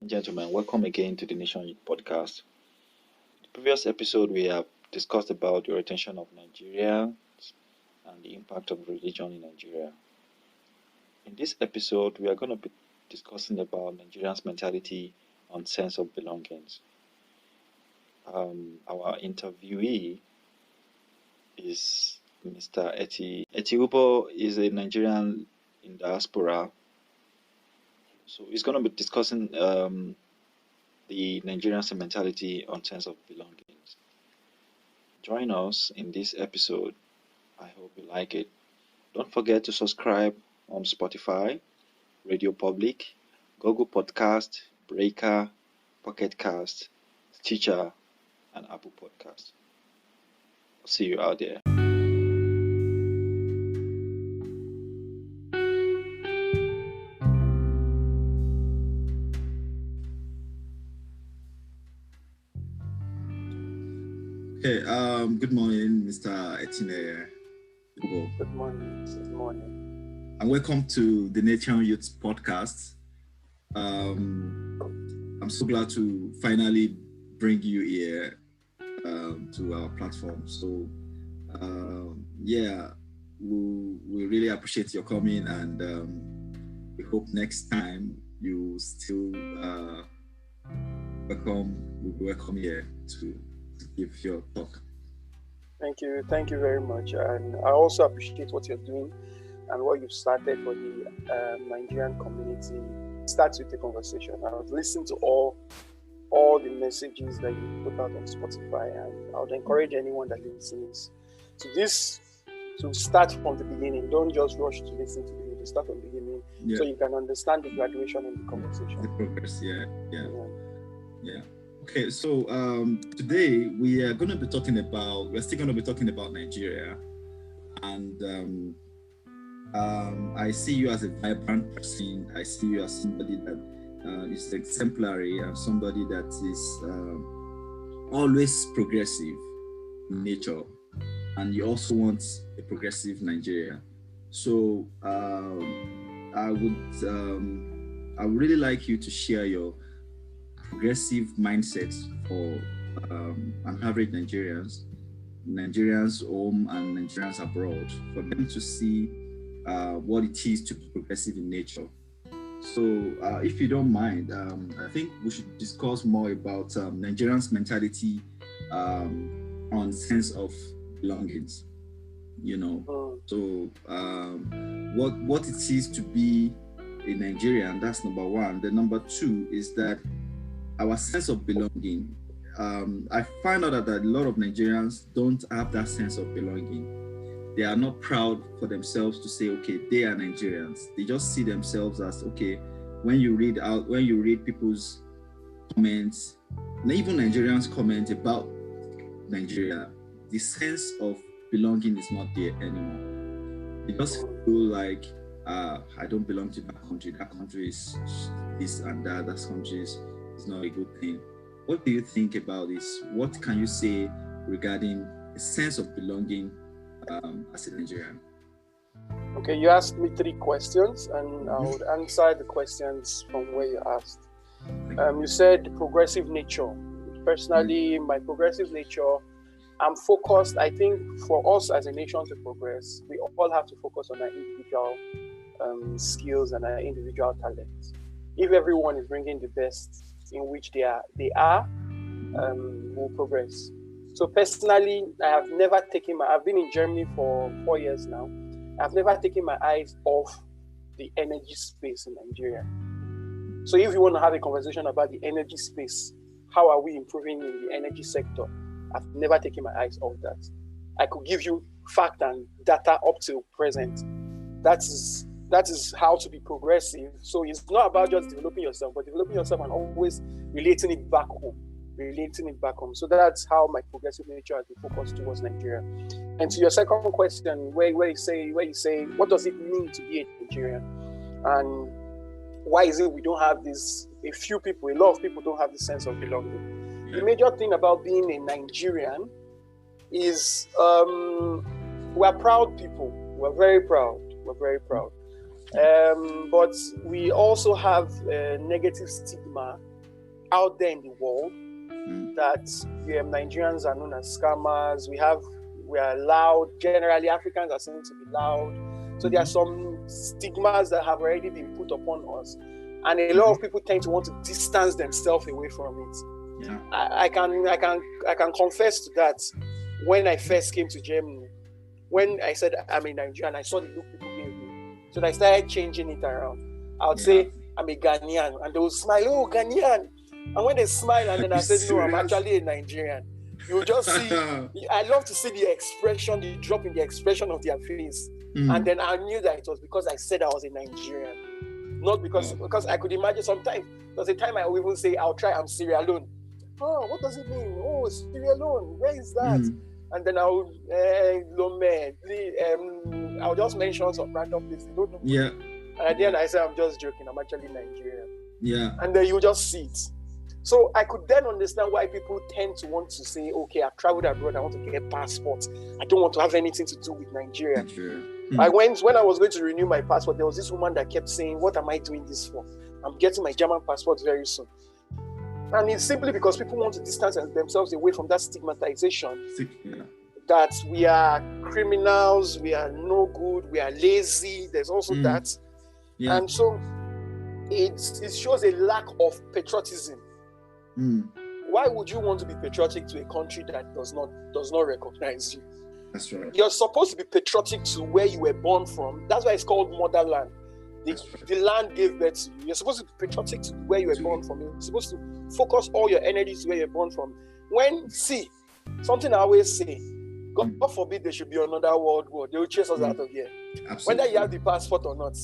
Gentlemen, welcome again to the Nation Youth Podcast. The previous episode, we have discussed about the retention of Nigeria and the impact of religion in Nigeria. In this episode, we are going to be discussing about Nigerians' mentality on sense of belongings. Our interviewee is Mr. Eti Uboh is a Nigerian in diaspora. So he's going to be discussing the Nigerians' mentality on sense of belongings. Join us in this episode. I hope you like it. Don't forget to subscribe on Spotify, Radio Public, Google Podcast, Breaker, Pocket Cast, Stitcher, and Apple Podcast. See you out there. Okay, good morning, Mr. Eti Uboh. Good morning. And welcome to the Nigerian Youth Podcast. I'm so glad to finally bring you here to our platform. So, we really appreciate your coming, and we hope next time you still welcome here to give your talk. Thank you very much. And I also appreciate what you're doing and what you've started for the Nigerian community. Starts with the conversation. I've listened to all the messages that you put out on Spotify, and I would encourage anyone that listens to this to start from the beginning. Don't just rush to listen to the video. Start from the beginning so you can understand the graduation and the conversation. The progress, yeah. Okay, so today we're still going to be talking about Nigeria, and I see you as a vibrant person. I see you as somebody that is exemplary and somebody that is always progressive in nature, and you also want a progressive Nigeria. So I would really like you to share your progressive mindset for an average Nigerians home and Nigerians abroad, for them to see what it is to be progressive in nature. So if you don't mind, I think we should discuss more about Nigerians' mentality on sense of belongings, So what it is to be a Nigerian, that's number one. The number two is that our sense of belonging. I find out that a lot of Nigerians don't have that sense of belonging. They are not proud for themselves to say, okay, they are Nigerians. They just see themselves as, okay, when you read people's comments, and even Nigerians comment about Nigeria, the sense of belonging is not there anymore. They just feel like, I don't belong to that country. That country is this and that. That country is not a good thing. What do you think about this? What can you say regarding a sense of belonging as a Nigerian? Okay, you asked me 3 questions, and I would answer the questions from where you asked. You said progressive nature. Personally, my progressive nature, I'm focused. I think for us as a nation to progress, we all have to focus on our individual skills and our individual talents. If everyone is bringing the best in which they are, will progress. So personally, I've been in Germany for 4 years now. I've never taken my eyes off the energy space in Nigeria. So if you want to have a conversation about the energy space, how are we improving in the energy sector? I've never taken my eyes off that. I could give you fact and data up till present. That is how to be progressive. So it's not about just developing yourself, but developing yourself and always relating it back home. So that's how my progressive nature has been focused towards Nigeria. And to your second question, where you say, what does it mean to be a Nigerian? And why is it we don't have this, a lot of people don't have this sense of belonging. The major thing about being a Nigerian is we're proud people. We're very proud. But we also have a negative stigma out there in the world that Nigerians are known as scammers. We are loud. Generally, Africans are seen to be loud. So there are some stigmas that have already been put upon us, and a lot of people tend to want to distance themselves away from it. Yeah. I can confess to that. When I first came to Germany, when I said I'm a Nigerian, I saw the look people gave me. So I started changing it around. I would say I'm a Ghanaian, and they would smile, oh, Ghanaian. And when they smile, and then I said, no, I'm actually a Nigerian. You just see, I love to see the expression, the drop in the expression of their face. And then I knew that it was because I said I was a Nigerian. Not because I could imagine sometimes, there was a time I would even say, I'm Sierra Leone. Oh, what does it mean? Oh, Sierra Leone, where is that? And then I would just mention some random places. Don't know. Yeah. And at the end, I said, I'm just joking. I'm actually Nigerian. Yeah. And then you just see it. So I could then understand why people tend to want to say, okay, I've traveled abroad. I want to get passports. I don't want to have anything to do with Nigeria. When I was going to renew my passport, there was this woman that kept saying, what am I doing this for? I'm getting my German passport very soon. And it's simply because people want to distance themselves away from that stigmatization. That we are criminals, we are no good, we are lazy. There's also that. Yeah. And so it shows a lack of patriotism. Why would you want to be patriotic to a country that does not recognize you? That's right. You're supposed to be patriotic to where you were born from. That's why it's called motherland. The land gave birth to you. You're supposed to be patriotic to where you were born from. You're supposed to focus all your energies where you're born from. Something I always say, God forbid there should be another world war. They will chase us out of here. Absolutely. Whether you have the passport or not,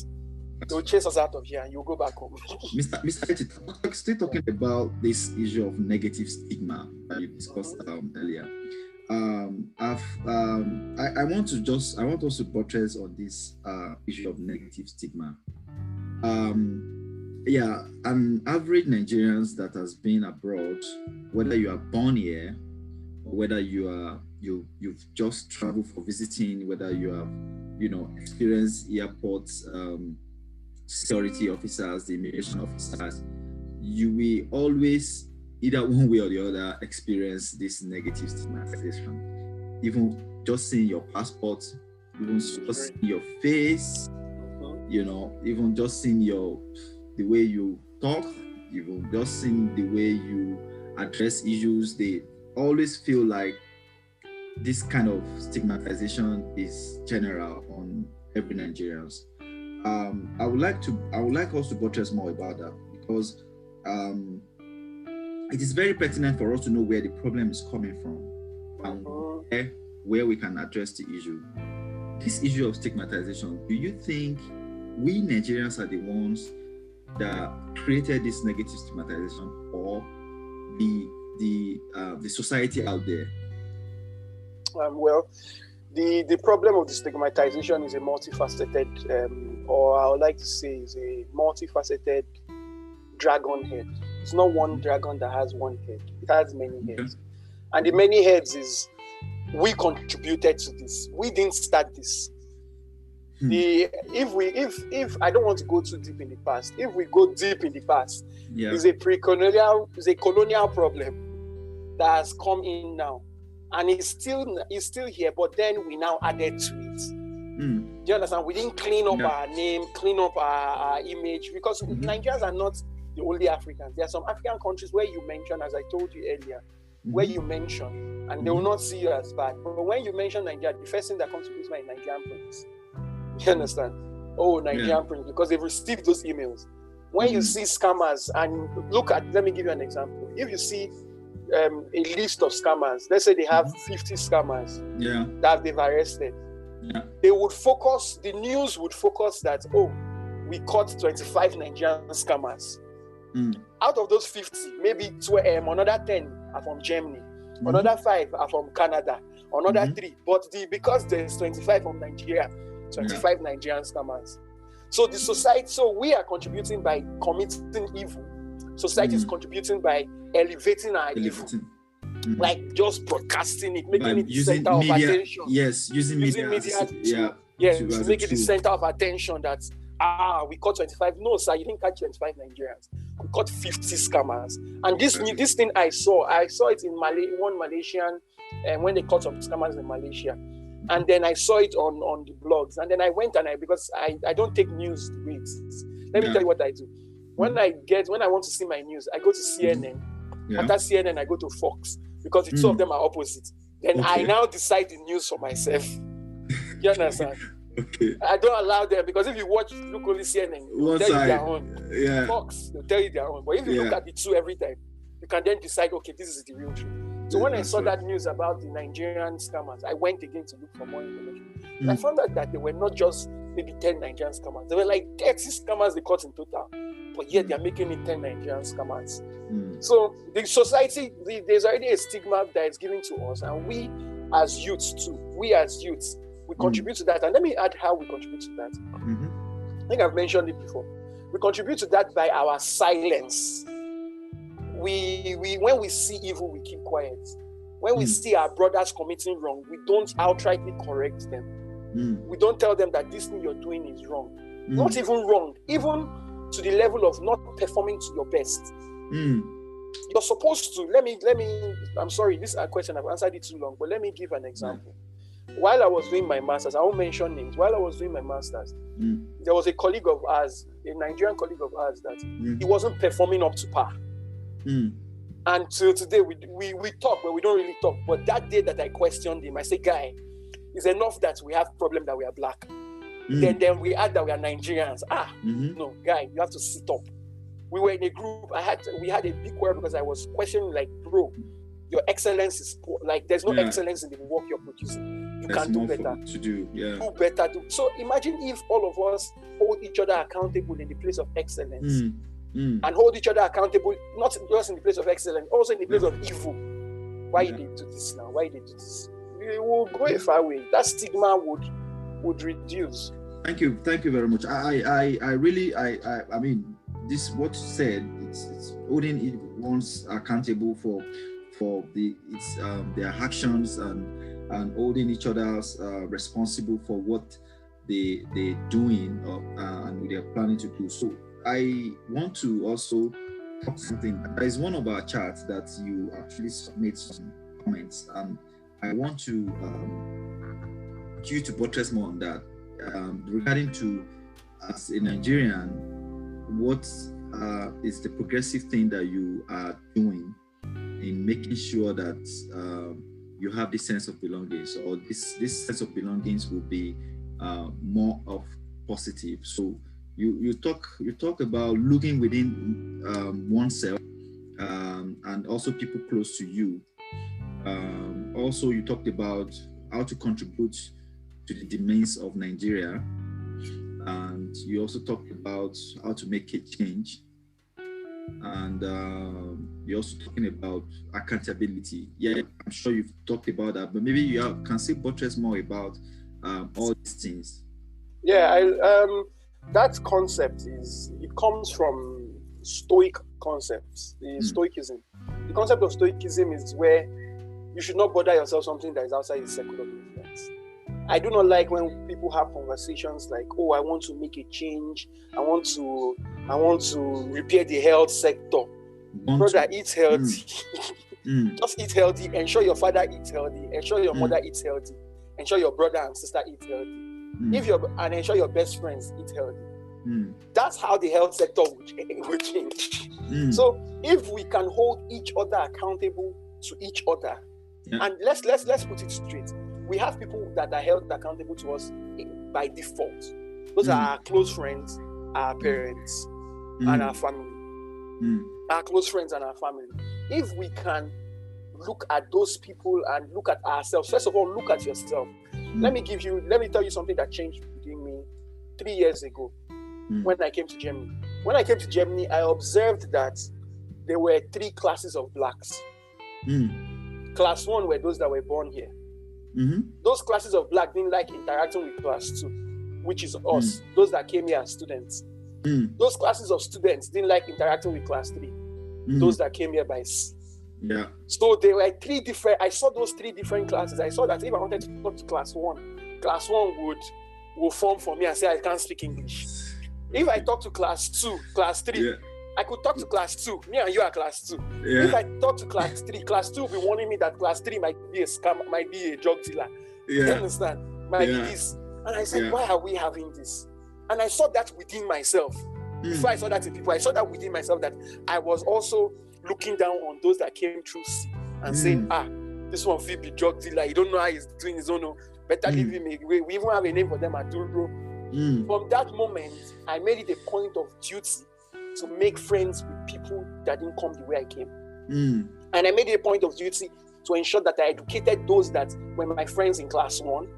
they will chase us out of here and you'll go back home. Mr. Eti, still talking about this issue of negative stigma that you discussed earlier. I want us to buttress on this issue of negative stigma. An average Nigerians that has been abroad, whether you are born here or whether you've just traveled for visiting, whether you have experienced airports, security officers, the immigration officers, you will always, either one way or the other, experience this negative stigmatization. Even just seeing your passport, even just seeing your face, even just seeing the way you talk, even just seeing the way you address issues, they always feel like this kind of stigmatization is general on every Nigerians. I would like us to buttress more about that, because it is very pertinent for us to know where the problem is coming from and where we can address the issue. This issue of stigmatization, do you think we Nigerians are the ones that created this negative stigmatization, or the society out there? The problem of the stigmatization is a multifaceted, or I would like to say is a multifaceted dragon head. It's not one dragon that has one head. It has many heads. And the many heads is, we contributed to this. We didn't start this. If I don't want to go too deep in the past, if we go deep in the past, it's a colonial problem that has come in now. And it's still here, but then we now added to it. Do you understand? We didn't clean up our name, clean up our image, because Nigerians are not the only Africans. There are some African countries where you mention, as I told you earlier, where you mention, and they will not see you as bad. But when you mention Nigeria, the first thing that comes to mind is my Nigerian prince. You understand? Oh, Nigerian prince, because they've received those emails. When you see scammers, and let me give you an example. If you see a list of scammers, let's say they have 50 scammers that they've arrested, the news would focus that, we caught 25 Nigerian scammers. Out of those 50, maybe another 10 are from Germany, another 5 are from Canada, another 3. But because there's 25 from Nigeria, 25 Nigerian scammers. So the society, we are contributing by committing evil. Society is contributing by elevating our evil. Like just broadcasting it, making it the center of attention. Yes, using media to make it the center of attention that we caught 25. No, sir, you didn't catch 25 Nigerians. we caught 50 scammers. And this thing I saw it in one Malaysian, and when they caught some scammers in Malaysia. And then I saw it on the blogs. And then I went because I don't take news the way it is. Let me tell you what I do. When I want to see my news, I go to CNN. After CNN, I go to Fox, because the two of them are opposite. Then I now decide the news for myself. You understand? Okay. I don't allow them, because if you look only CNN, they'll tell you their own. Yeah. Fox, they'll tell you their own. But if you look at the two every time, you can then decide, okay, this is the real truth. So when I saw that news about the Nigerian scammers, I went again to look for more information. I found out that they were not just maybe 10 Nigerian scammers. There were like 30 scammers they caught in total. But yet they're making it 10 Nigerian scammers. So the society, there's already a stigma that is given to us. And we as youths too, we contribute to that. And let me add how we contribute to that. I think I've mentioned it before. We contribute to that by our silence. We when we see evil, we keep quiet. When we see our brothers committing wrong, we don't outrightly correct them. We don't tell them that this thing you're doing is wrong. Not even wrong, even to the level of not performing to your best. You're supposed to, I'm sorry, this question, I've answered it too long, but let me give an example. While I was doing my master's, I won't mention names, while I was doing my master's, there was a colleague of ours, a Nigerian colleague of ours, that he wasn't performing up to par. And till today, we talk, but we don't really talk. But that day that I questioned him, I said, guy, it's enough that we have problem that we are black. Then we add that we are Nigerians. No, guy, you have to sit up. We were in a group. We had a big quarrel because I was questioning, like, bro, your excellence is poor. Like, there's no excellence in the work you're producing. You can do better. To do, do better. So imagine if all of us hold each other accountable in the place of excellence. And hold each other accountable, not just in the place of excellence, also in the place of evil. Why they do this now? Why they do this? We will go a far way. That stigma would reduce. Thank you very much. I mean, this what you said. It's holding one's accountable for their actions and holding each other's responsible for what they're doing and they're planning to do. So I want to also talk something. There is one of our charts that you actually made some comments, and I want to you to buttress more on that regarding to, as a Nigerian, what is the progressive thing that you are doing in making sure that you have this sense of belonging, or this sense of belongings will be more of positive. So you talk about looking within oneself and also people close to you. Also, you talked about how to contribute to the demands of Nigeria, and you also talked about how to make a change. And you're also talking about accountability. Yeah, I'm sure you've talked about that, but maybe you can say buttress more about all these things. Yeah, that concept comes from Stoic concepts, the Stoicism. The concept of Stoicism is where you should not bother yourself something that is outside the circle of influence. I do not like when people have conversations like, oh, I want to make a change. I want to repair the health sector. Brother, eat healthy. Just eat healthy. Ensure your father eats healthy. Ensure your mother eats healthy. Ensure your brother and sister eat healthy. And ensure your best friends eat healthy. That's how the health sector will change. So if we can hold each other accountable to each other, and let's put it straight. We have people that are held accountable to us by default. Those are our close friends, our parents, and our family. Our close friends and our family. If we can look at those people and look at ourselves, first of all, look at yourself. Let me tell you something that changed within me 3 years ago when I came to Germany. When I came to Germany, I observed that there were 3 classes of blacks. Class 1 were those that were born here. Those classes of black didn't like interacting with class 2, which is us, those that came here as students. Those classes of students didn't like interacting with class 3, those that came here by C. So there were 3 different, I saw those 3 different classes. I saw that if I wanted to talk to class 1 would form for me and say, I can't speak English. If I talk to class 2, class 3, I could talk to class 2. Me and you are class 2. Yeah. If I talk to class 3 will be warning me that class 3 might be a scam, might be a drug dealer. You Yeah. understand? Might be this. And I said, Yeah. why are we having this? And I saw that within myself. Before I saw that in people, I saw that within myself, that I was also looking down on those that came through C and saying, this one will be drug dealer. You don't know how he's doing his own. Better leave him away. We even have a name for them at Duro. From that moment, I made it a point of duty to make friends with people that didn't come the way I came. And I made it a point of duty to ensure that I educated those that were my friends in class 1,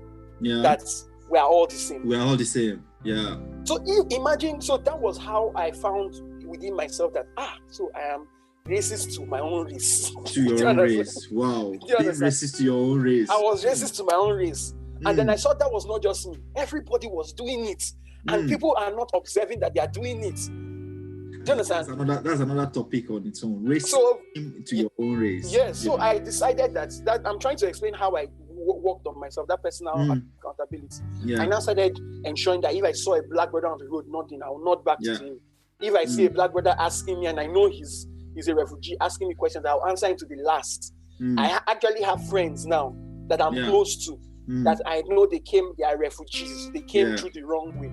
that we are all the same. We are all the same. Yeah. So imagine, so that was how I found within myself that, so I am racist to my own race. To your own race. Wow. Being racist to your own race. I was racist to my own race. And then I saw that was not just me. Everybody was doing it. And people are not observing that they are doing it. Do you understand? That's another topic on its own. Race to your own race. Yeah, so I decided that I'm trying to explain how I worked on myself, that personal accountability. I now started ensuring that if I saw a black brother on the road nodding, I will nod back to him. If I see a black brother asking me and I know he's a refugee asking me questions, I'll answer him to the last. I actually have friends now that I'm close to, that I know they are refugees. They came through the wrong way.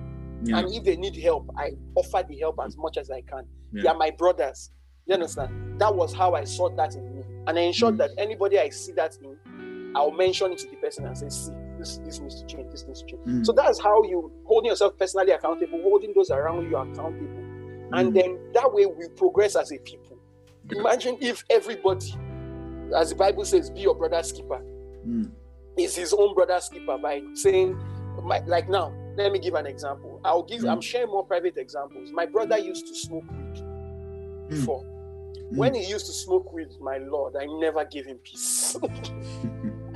And if they need help, I offer the help as much as I can. They are my brothers. You understand? That was how I saw that in me. And I ensured that anybody I see that in, I'll mention it to the person and say, see, this needs to change, this needs to change. So that's how you holding yourself personally accountable, holding those around you accountable. And then that way we progress as a people. Imagine if everybody, as the Bible says, be your brother's keeper, is his own brother's keeper by saying, like now, let me give an example. I'm sharing more private examples. My brother used to smoke weed before. When he used to smoke weed, my Lord, I never gave him peace.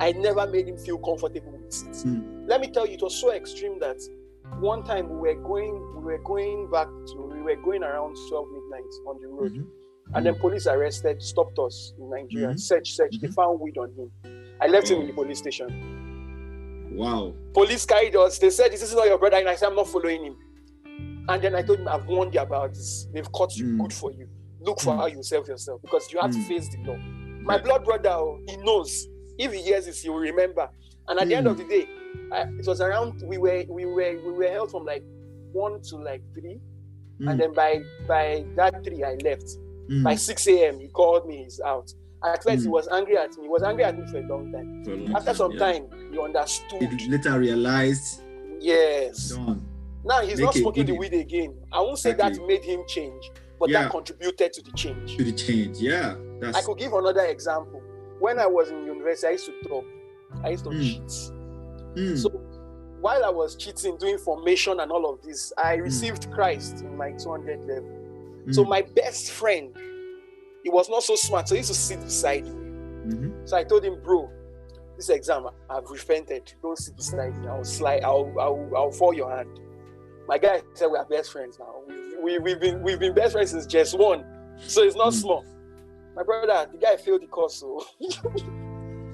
I never made him feel comfortable with it. Let me tell you, it was so extreme that one time we were going around 12 midnight on the road. And then police stopped us in Nigeria, search. They found weed on him. I left him in the police station. Wow. Police carried us. They said, this is not your brother. And I said, I'm not following him. And then I told him, I've warned you about this. They've caught you. Good for you. Look for how you save yourself, because you have to face the law. My blood brother, he knows. If he hears this, he will remember. And at the end of the day, it was around, we were held from like 1 to like 3. And then by that 3, I left. By 6 a.m., he called me, he's out. At first, he was angry at me. He was angry at me for a long time. After some time, he understood. He later realized. Yes. Done. Now he's not smoking the weed again. I won't say that made him change, but that contributed to the change. I could give another example. When I was in university, I used to talk. I used to cheat. So while I was cheating, doing formation and all of this, I received Christ in my 200 level. So my best friend, he was not so smart, so he used to sit beside me. So I told him, bro, this exam, I've repented. Don't sit beside me. I'll fall your hand. My guy said, we are best friends now. We've been best friends since just 1. So it's not small. My brother, the guy failed the course. So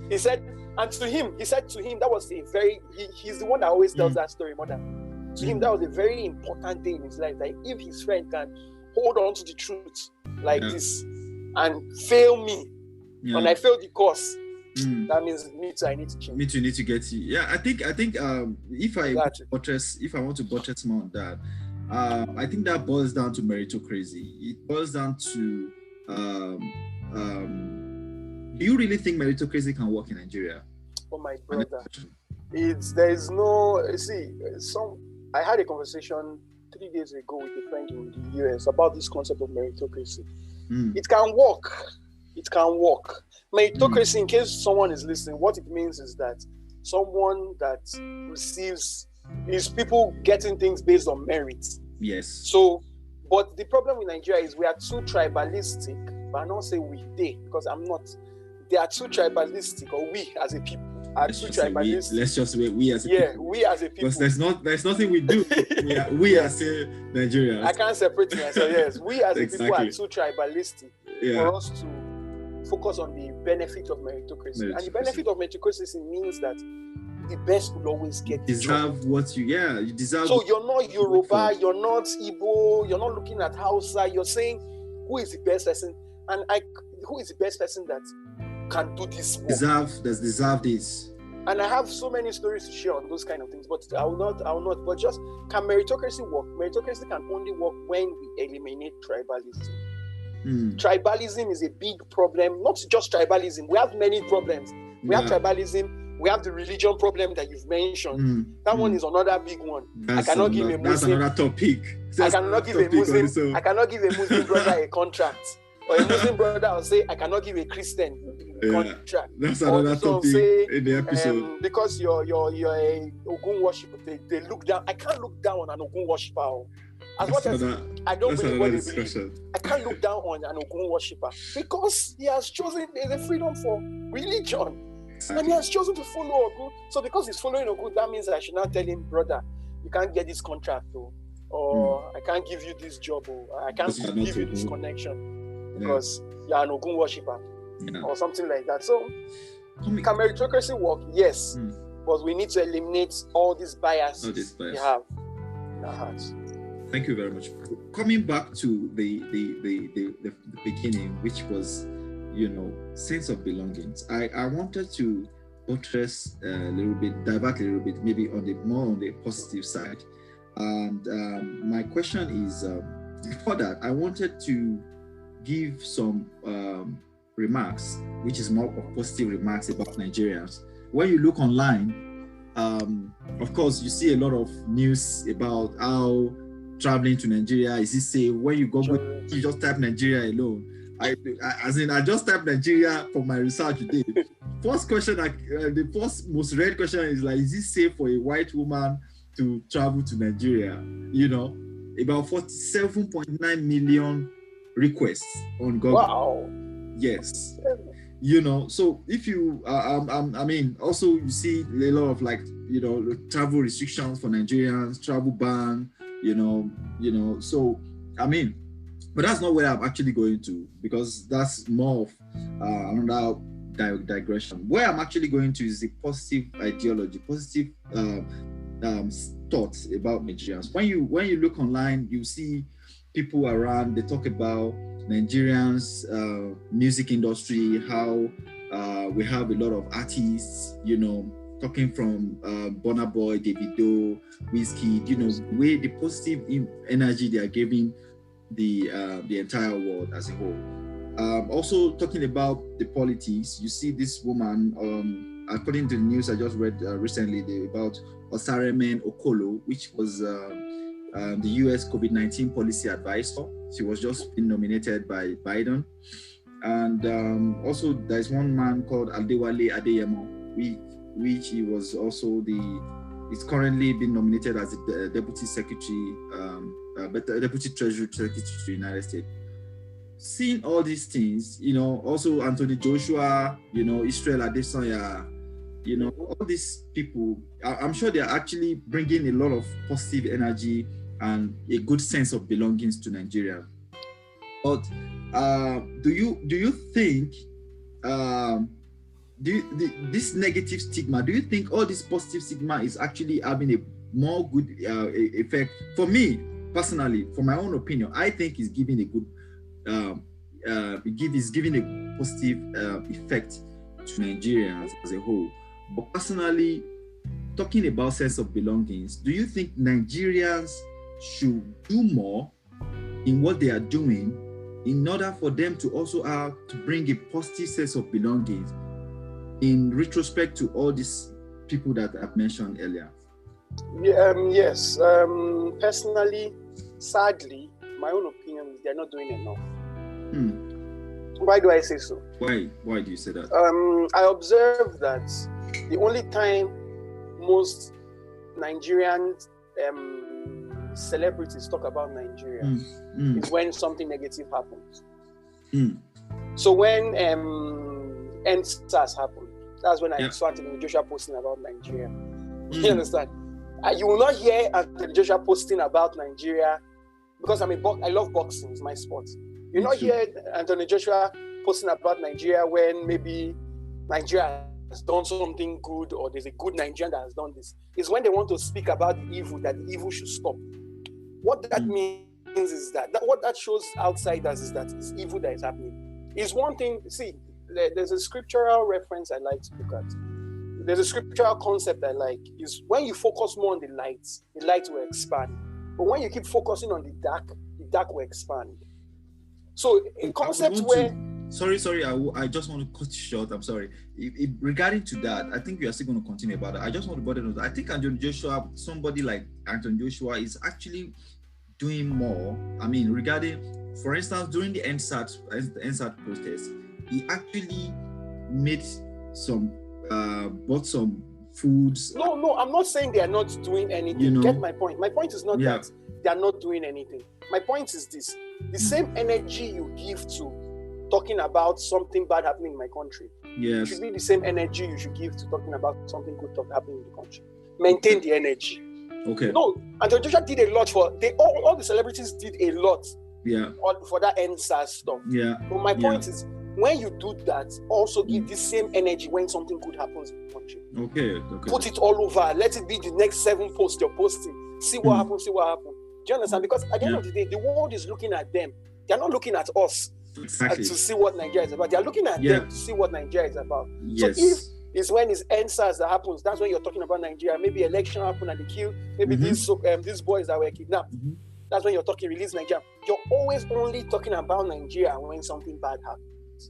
he said, that was he's the one that always tells that story more than. To him, that was a very important thing in his life. Like, if his friend can hold on to the truth like this and fail me, when I fail the course, that means me too, I need to change. Me too, need to get you. Yeah, I think if I want to buttress more on that, I think that boils down to meritocracy. It boils down to do you really think meritocracy can work in Nigeria? Oh my brother, I had a conversation 3 days ago with a friend in the US about this concept of meritocracy. It can work. It can work. Meritocracy, in case someone is listening, what it means is that someone that receives is people getting things based on merit. Yes. So, but the problem with Nigeria is we are too tribalistic, but I don't say they, because I'm not. They are too tribalistic, or we as a people are too tribalistic. Let's just say we as a people. Yeah, we as a people. Because there's nothing we do. we as Nigerians. I can't separate myself. Yes, we as a people are too tribalistic for us to focus on the benefit of meritocracy. And the benefit of meritocracy means that the best will always get the job. You deserve. So you're not Yoruba, you're not Igbo, you're not looking at Hausa, you're saying who is the best person, and who is the best person that can do this work. Deserve this. And I have so many stories to share on those kind of things, but I will not. But just, can meritocracy work? Meritocracy can only work when we eliminate tribalism. Tribalism is a big problem. Not just tribalism. We have many problems. We have tribalism. We have the religion problem that you've mentioned. That one is another big one. That's another topic. I cannot give a Muslim brother a contract. Or a Muslim brother will say, I cannot give a Christian contract. That's another topic in the episode. Because you're a Ogun worshiper, they look down. I can't look down on an Ogun worshiper. As much as I don't believe what they believe, I can't look down on an Ogun worshiper because he has chosen, there's a freedom for religion. Exactly. And he has chosen to follow Ogun. So because he's following Ogun, that means I should not tell him, brother, you can't get this contract, or I can't give you this job, or I can't give you this connection. Because you're an Ogun worshipper or something like that. So, can meritocracy work? Yes, but we need to eliminate all these biases we have in our hearts. Thank you very much. Coming back to the beginning, which was, sense of belongings. I wanted to buttress a little bit, divert a little bit, maybe more on the positive side. And my question is, before that, I wanted to give some remarks, which is more of positive remarks about Nigerians. When you look online, of course, you see a lot of news about how traveling to Nigeria is it safe. When you go, you just type Nigeria alone. I just typed Nigeria for my research today. First question, the first most read question is like, is it safe for a white woman to travel to Nigeria? About 47.9 million requests on Google. Wow. Yes. So if you also you see a lot of travel restrictions for Nigerians, travel ban, so but that's not where I'm actually going to, because that's more of another digression. Where I'm actually going to is the positive ideology, positive thoughts about Nigerians. When you look online, you see people around, they talk about Nigerians music industry, how we have a lot of artists, talking from Burna Boy, Davido, Wizkid, the positive energy they are giving the entire world as a whole. Also talking about the politics, you see this woman, according to the news I just read recently, about Osaremen Okolo, which was the US COVID-19 policy advisor. She was just been nominated by Biden. And also there's one man called Adewale Adeyemo, which he was also is currently been nominated as the Deputy Secretary, Deputy Treasury Secretary to the United States. Seeing all these things, also Anthony Joshua, Israel Adesanya, all these people, I'm sure they're actually bringing a lot of positive energy and a good sense of belongings to Nigeria. But do you think this negative stigma, do you think all this positive stigma is actually having a more good effect? For me personally, for my own opinion, I think it's giving a good is giving a positive effect to Nigerians as a whole. But personally, talking about sense of belongings, do you think Nigerians should do more in what they are doing in order for them to also have to bring a positive sense of belongings in retrospect to all these people that I've mentioned earlier? Yes. Personally, sadly, my own opinion is they're not doing enough. Why do I say so? Why do you say that? I observe that the only time most Nigerian celebrities talk about Nigeria is when something negative happens. So when NSAS happened, that's when I saw Anthony Joshua posting about Nigeria. You understand? You will not hear Anthony Joshua posting about Nigeria because I love boxing, it's my sport. You not hear Anthony Joshua posting about Nigeria when maybe Nigeria has done something good or there's a good Nigerian that has done this. It's when they want to speak about the evil, that the evil should stop. What that means is that what that shows outsiders is that it's evil that is happening. Is one thing. See, there's a scriptural reference I like to look at. There's a scriptural concept I like. Is when you focus more on the light will expand. But when you keep focusing on the dark will expand. So a concept where. Sorry, I just want to cut you short. I'm sorry. Regarding to that, I think we are still going to continue about that. I just want to bother that. I think somebody like Anthony Joshua is actually doing more. I mean, regarding, for instance, during the NSAT protest, he actually made bought some foods. No, I'm not saying they are not doing anything. You get my point. My point is not that they are not doing anything. My point is this: the same energy you give to talking about something bad happening in my country, should be the same energy you should give to talking about something good happening in the country. Maintain the energy. Okay. No, and Joshua did a lot for all the celebrities did a lot. For that NSAS stuff. Yeah. But my point is, when you do that, also give the same energy when something good happens in the country. Okay. Put it all over. Let it be the next 7 posts you're posting. See what happens. Do you understand? Because at the end of the day, the world is looking at them. They're not looking at us to see what Nigeria is about. They're looking at them to see what Nigeria is about. Yes. So if it's when it's NSAS that happens, that's when you're talking about Nigeria. Maybe election happened and they kill. Maybe these boys that were kidnapped. That's when you're talking release Nigeria. You're always only talking about Nigeria when something bad happens.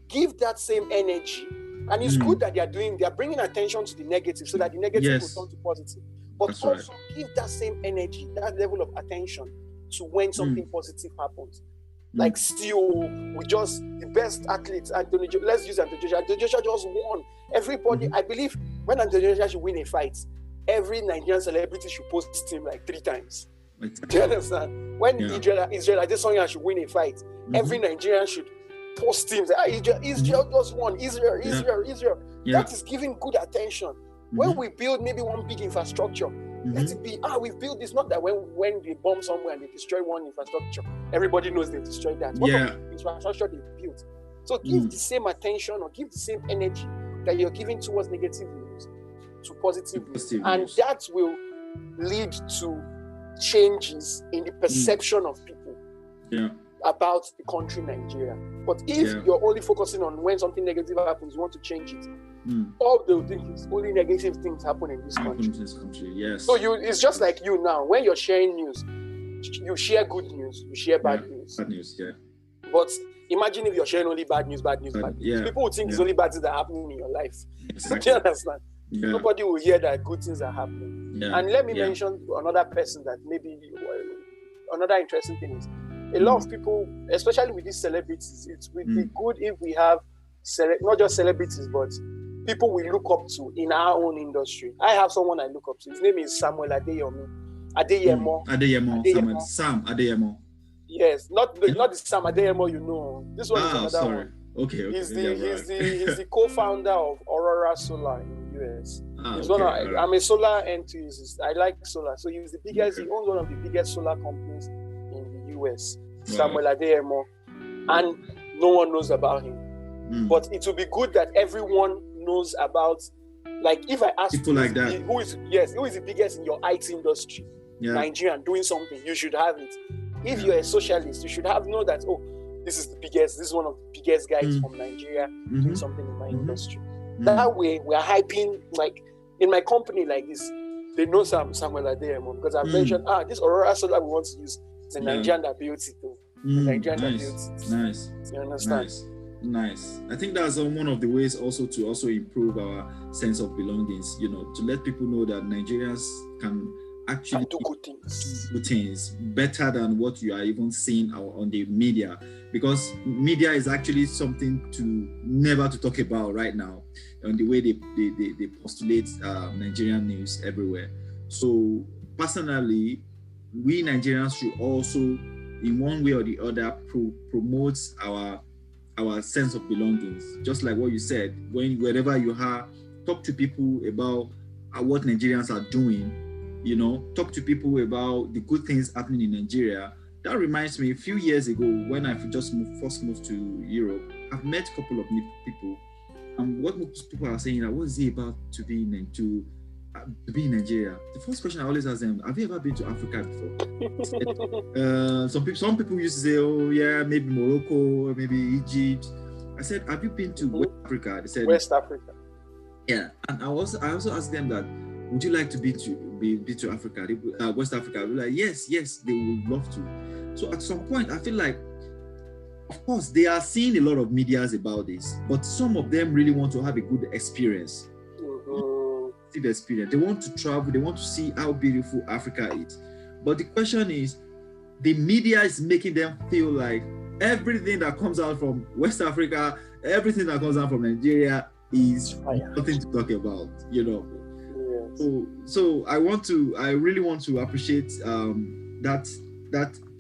Give that same energy, and it's good that they're bringing attention to the negative so that the negative will turn to positive. But That's also give that same energy, that level of attention to when something positive happens. Like still, we just the best athletes. Let's use Anthony Joshua. Anthony Joshua just won. Everybody, I believe, when Anthony Joshua should win a fight, every Nigerian celebrity should post him like 3 times. Do you understand? When Israel Adesanya should win a fight, every Nigerian should post him. Say, Israel just won. Israel. That is giving good attention. When we build maybe one big infrastructure, let it be, we've built this. Not that when they bomb somewhere and they destroy one infrastructure, everybody knows they destroyed that. What infrastructure they built? So give the same attention or give the same energy that you're giving towards negative news to positive news. And that will lead to changes in the perception of people about the country Nigeria. But if you're only focusing on when something negative happens, you want to change it, all they'll think is only negative things happen in this country. Yes. So it's just like you now. When you're sharing news, you share good news, you share bad news. Bad news, But imagine if you're sharing only bad news. People would think it's only bad things that are happening in your life. Exactly. Do you understand? Nobody will hear that good things are happening. And let me mention another person that maybe another interesting thing is a lot of people, especially with these celebrities, it would be good if we have not just celebrities, but people we look up to in our own industry. I have someone I look up to. His name is Samuel Adeyemo. Sam Adeyemo. Yes, not the Sam Adeyemo you know. This one is another one. Okay. He's the co-founder of Aurora Solar in the US. I'm a solar enthusiast. I like solar. So he's the biggest. He owns one of the biggest solar companies in the US. Samuel Adeyemo, and no one knows about him. But it will be good that everyone knows about. Like if I ask people like that, who is the biggest in your IT industry? Nigerian doing something, you should have it. If you're a socialist, you should know that this is the biggest. This is one of the biggest guys from Nigeria doing something in my industry. That way, we are hyping. Like in my company, like this, they know Samuel Adeyemo because I've mentioned this Aurora Solar we want to use. It's a Nigerian that built it though. Nice. You understand? Nice. I think that's one of the ways also to improve our sense of belongings. To let people know that Nigerians can actually do good things better than what you are even seeing on the media, because media is actually something to never to talk about right now, and the way they postulate Nigerian news everywhere. So personally, we Nigerians should also, in one way or the other, promote our sense of belongings. Just like what you said, wherever you are, talk to people about what Nigerians are doing. Talk to people about the good things happening in Nigeria. That reminds me, a few years ago, when I first moved to Europe, I've met a couple of new people, and what most people are saying, what is it about to to be in Nigeria, the first question I always ask them, have you ever been to Africa before? Some people used to say, oh yeah, maybe Morocco or maybe Egypt. I said, have you been to West Africa? They said West Africa. Yeah, and I also asked them that, would you like to be to Africa, West Africa? They were like, yes, they would love to. So at some point, I feel like, of course, they are seeing a lot of medias about this, but some of them really want to have a good experience. Experience. They want to travel. They want to see how beautiful Africa is. But the question is, the media is making them feel like everything that comes out from West Africa, everything that comes out from Nigeria is nothing to talk about, you know. Yes. So I really want to appreciate that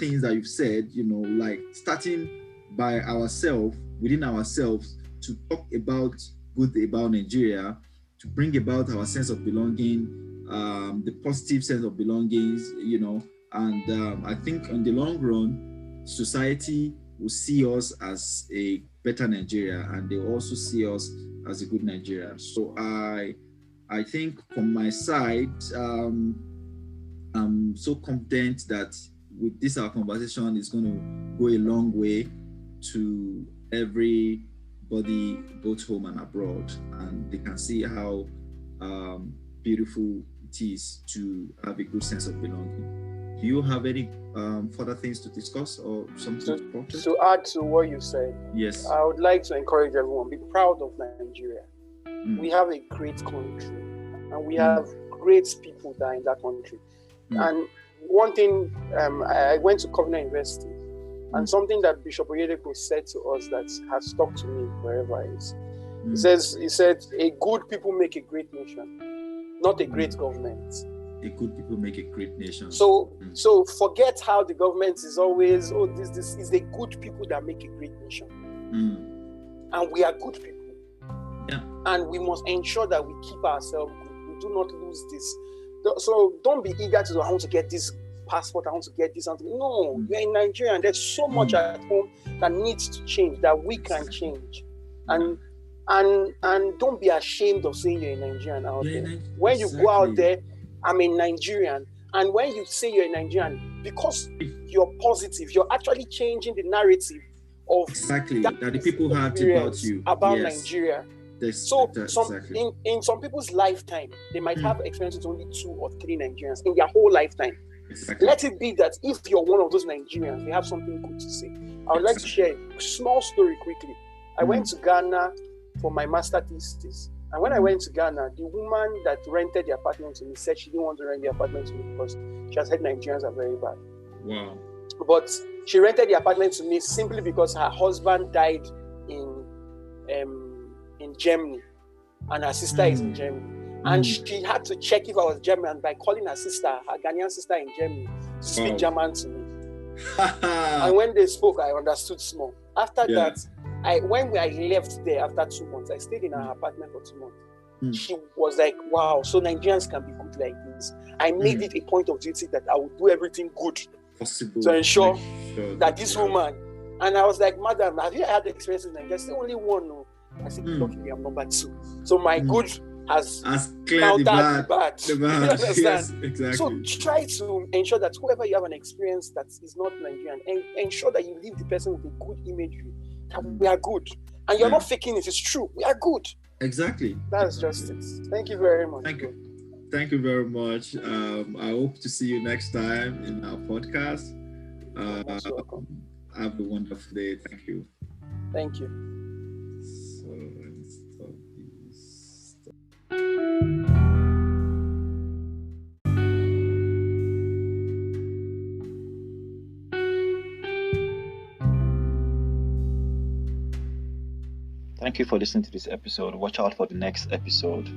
things that you've said, you know, like starting by ourselves, within ourselves, to talk about good about Nigeria, to bring about our sense of belonging, the positive sense of belongings, you know, and I think in the long run, society will see us as a better Nigeria, and they will also see us as a good Nigeria. So I think from my side, I'm so confident that with this, our conversation is going to go a long way to everybody, both home and abroad, and they can see how beautiful it is to have a good sense of belonging. Do you have any further things to discuss or something to add to what you said? Yes. I would like to encourage everyone, be proud of Nigeria. We have a great country, and we have great people that are in that country. And one thing, I went to Covenant University, and something that Bishop Oyedepo said to us that has stuck to me wherever it is. He said, a good people make a great nation, not a great government. A good people make a great nation. So forget how the government is always, this is the good people that make a great nation. And we are good people. Yeah. And we must ensure that we keep ourselves good. We do not lose this. So don't be eager to, I want to get this passport, I want to get this. No, you're in Nigeria, and there's so much at home that needs to change, that we can change. And don't be ashamed of saying you're a Nigerian out there. When you go out there, I'm a Nigerian. And when you say you're a Nigerian, because you're positive, you're actually changing the narrative of that the people have about you, Nigeria. In some people's lifetime, they might have experienced only 2 or 3 Nigerians in their whole lifetime. Let it be that if you're one of those Nigerians, they have something good to say. I would like to share a small story quickly. I went to Ghana for my master thesis. And when I went to Ghana, the woman that rented the apartment to me said she didn't want to rent the apartment to me because she has heard Nigerians are very bad. Wow. But she rented the apartment to me simply because her husband died in Germany, and her sister is in Germany. And she had to check if I was German by calling her sister, her Ghanaian sister in Germany, to speak German to me. And when they spoke, I understood small. After that, when I left there after 2 months, I stayed in her apartment for 2 months. She was like, wow, so Nigerians can be good like this. I made it a point of duty that I would do everything good possible to ensure that this woman, and I was like, madam, have you had experience in Nigeria? Still only one, no. I said, luckily I'm number 2. So my good has countered the bad. You understand? Yes, exactly. So try to ensure that whoever you have an experience that is not Nigerian, and ensure that you leave the person with a good imagery, that we are good. And you're not faking it, it's true. We are good. Exactly. That's just it. Thank you very much. Thank you very much. I hope to see you next time in our podcast. Have a wonderful day. Thank you. Thank you. So let's stop this. Thank you for listening to this episode. Watch out for the next episode.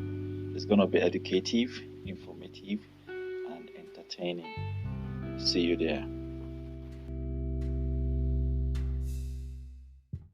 It's going to be educative, informative, and entertaining. See you there.